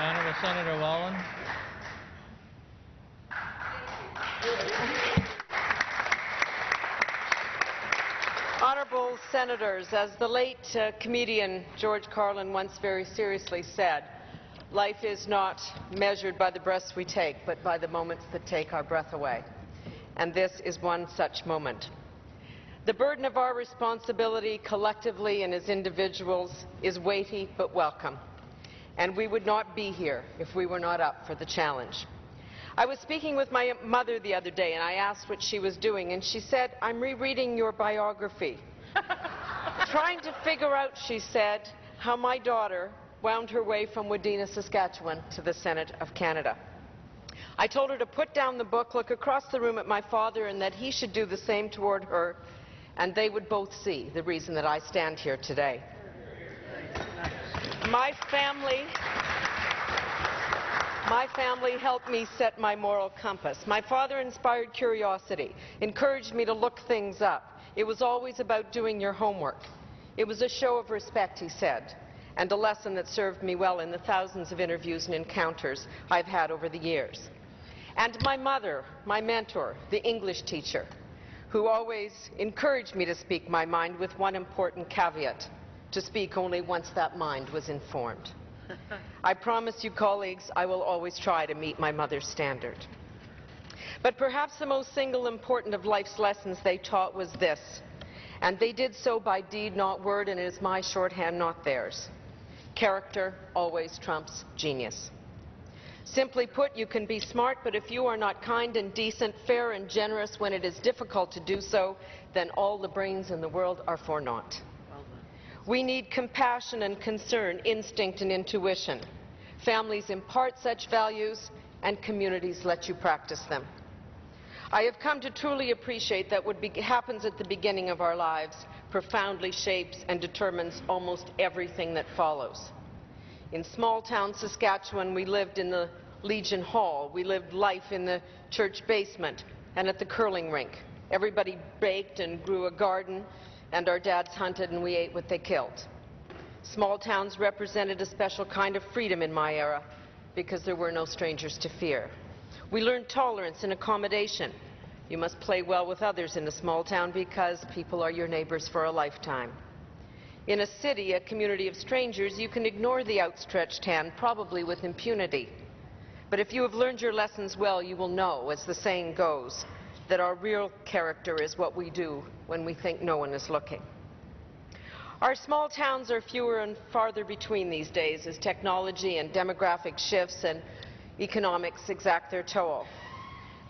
Honourable Senator Wallin. Honourable Senators, as the late comedian George Carlin once very seriously said, life is not measured by the breaths we take, but by the moments that take our breath away. And this is one such moment. The burden of our responsibility collectively and as individuals is weighty but welcome. And we would not be here if we were not up for the challenge. I was speaking with my mother the other day and I asked what she was doing, and she said, "I'm rereading your biography." Trying to figure out, she said, how my daughter wound her way from Wadena, Saskatchewan to the Senate of Canada. I told her to put down the book, look across the room at my father, and that he should do the same toward her, and they would both see the reason that I stand here today. My family helped me set my moral compass. My father inspired curiosity, encouraged me to look things up. It was always about doing your homework. It was a show of respect, he said, and a lesson that served me well in the thousands of interviews and encounters I've had over the years. And my mother, my mentor, the English teacher, who always encouraged me to speak my mind with one important caveat: to speak only once that mind was informed. I promise you, colleagues, I will always try to meet my mother's standard. But perhaps the most single important of life's lessons they taught was this, and they did so by deed, not word, and it is my shorthand, not theirs. Character always trumps genius. Simply put, you can be smart, but if you are not kind and decent, fair and generous when it is difficult to do so, then all the brains in the world are for naught. We need compassion and concern, instinct and intuition. Families impart such values, and communities let you practice them. I have come to truly appreciate that what happens at the beginning of our lives profoundly shapes and determines almost everything that follows. In small-town Saskatchewan, we lived in the Legion Hall. We lived life in the church basement and at the curling rink. Everybody baked and grew a garden, and our dads hunted and we ate what they killed. Small towns represented a special kind of freedom in my era because there were no strangers to fear. We learned tolerance and accommodation. You must play well with others in a small town because people are your neighbors for a lifetime. In a city, a community of strangers, you can ignore the outstretched hand, probably with impunity. But if you have learned your lessons well, you will know, as the saying goes, that our real character is what we do when we think no one is looking. Our small towns are fewer and farther between these days as technology and demographic shifts and economics exact their toll.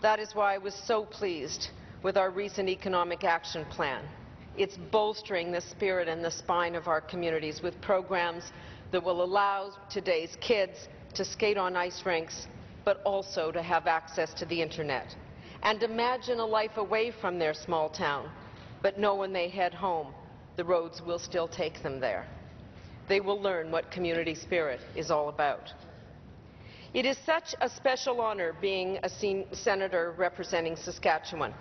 That is why I was so pleased with our recent economic action plan. It's bolstering the spirit and the spine of our communities with programs that will allow today's kids to skate on ice rinks, but also to have access to the internet. And imagine a life away from their small town, but know when they head home, the roads will still take them there. They will learn what community spirit is all about. It is such a special honor being a senator representing Saskatchewan.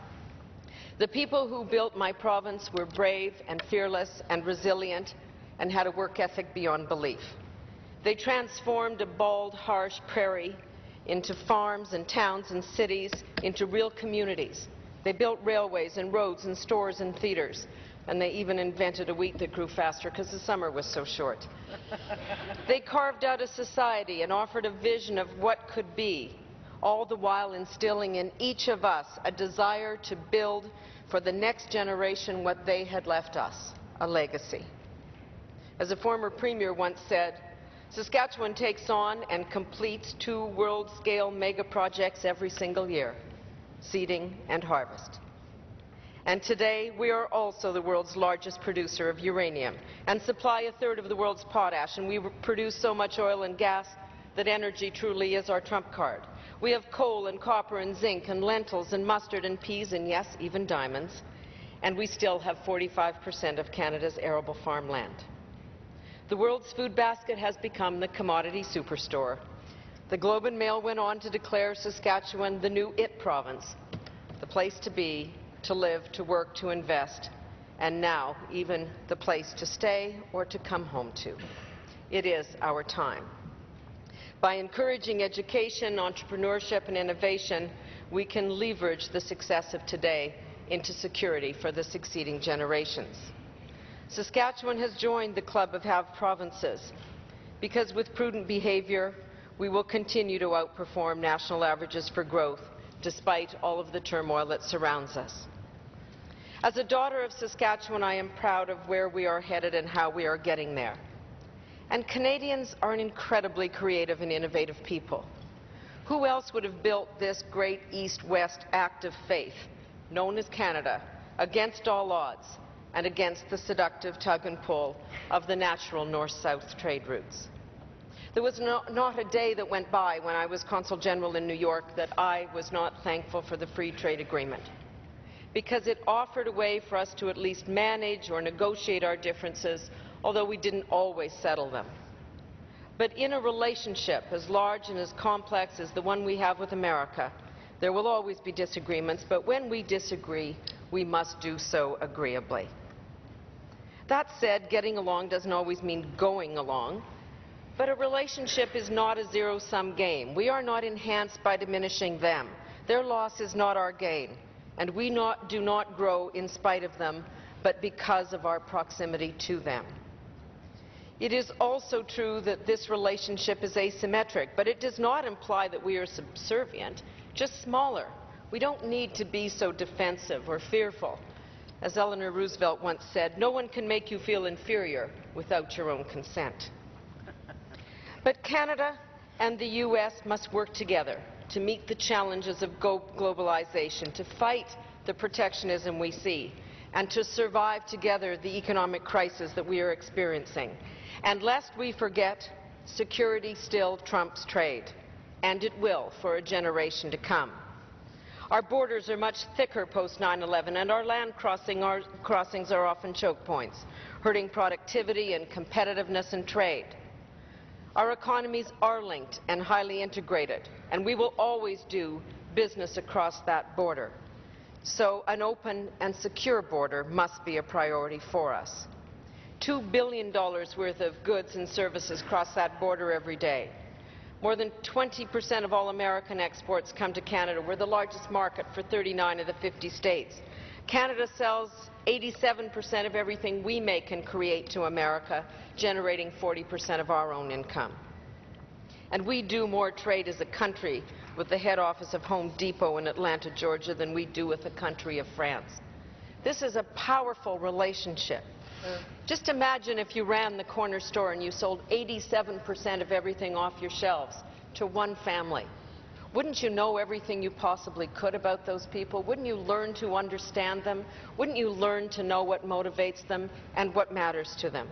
The people who built my province were brave and fearless and resilient and had a work ethic beyond belief. They transformed a bald, harsh prairie into farms and towns and cities, into real communities. They built railways and roads and stores and theatres, and they even invented a wheat that grew faster because the summer was so short. They carved out a society and offered a vision of what could be, all the while instilling in each of us a desire to build for the next generation what they had left us, a legacy. As a former premier once said, Saskatchewan takes on and completes 2 world-scale mega projects every single year, seeding and harvest. And today we are also the world's largest producer of uranium and supply 1/3 of the world's potash, and we produce so much oil and gas that energy truly is our trump card. We have coal and copper and zinc and lentils and mustard and peas and, yes, even diamonds, and we still have 45% of Canada's arable farmland. The world's food basket has become the commodity superstore. The Globe and Mail went on to declare Saskatchewan the new IT province, the place to be, to live, to work, to invest, and now even the place to stay or to come home to. It is our time. By encouraging education, entrepreneurship and innovation, we can leverage the success of today into security for the succeeding generations. Saskatchewan has joined the club of have provinces because with prudent behaviour, we will continue to outperform national averages for growth despite all of the turmoil that surrounds us. As a daughter of Saskatchewan, I am proud of where we are headed and how we are getting there. And Canadians are an incredibly creative and innovative people. Who else would have built this great East-West act of faith, known as Canada, against all odds and against the seductive tug and pull of the natural north-south trade routes? There was not a day that went by when I was Consul General in New York that I was not thankful for the free trade agreement, because it offered a way for us to at least manage or negotiate our differences, although we didn't always settle them. But in a relationship as large and as complex as the one we have with America, there will always be disagreements, but when we disagree, we must do so agreeably. That said, getting along doesn't always mean going along, but a relationship is not a zero-sum game. We are not enhanced by diminishing them. Their loss is not our gain, and we do not grow in spite of them, but because of our proximity to them. It is also true that this relationship is asymmetric, but it does not imply that we are subservient, just smaller. We don't need to be so defensive or fearful. As Eleanor Roosevelt once said, no one can make you feel inferior without your own consent. But Canada and the U.S. must work together to meet the challenges of globalization, to fight the protectionism we see, and to survive together the economic crisis that we are experiencing. And lest we forget, security still trumps trade, and it will for a generation to come. Our borders are much thicker post 9/11, and our land crossings are often choke points, hurting productivity and competitiveness and trade. Our economies are linked and highly integrated, and we will always do business across that border. So an open and secure border must be a priority for us. $2 billion worth of goods and services cross that border every day. More than 20% of all American exports come to Canada. We're the largest market for 39 of the 50 states. Canada sells 87% of everything we make and create to America, generating 40% of our own income. And we do more trade as a country with the head office of Home Depot in Atlanta, Georgia, than we do with the country of France. This is a powerful relationship. Just imagine if you ran the corner store and you sold 87% of everything off your shelves to one family. Wouldn't you know everything you possibly could about those people? Wouldn't you learn to understand them? Wouldn't you learn to know what motivates them and what matters to them?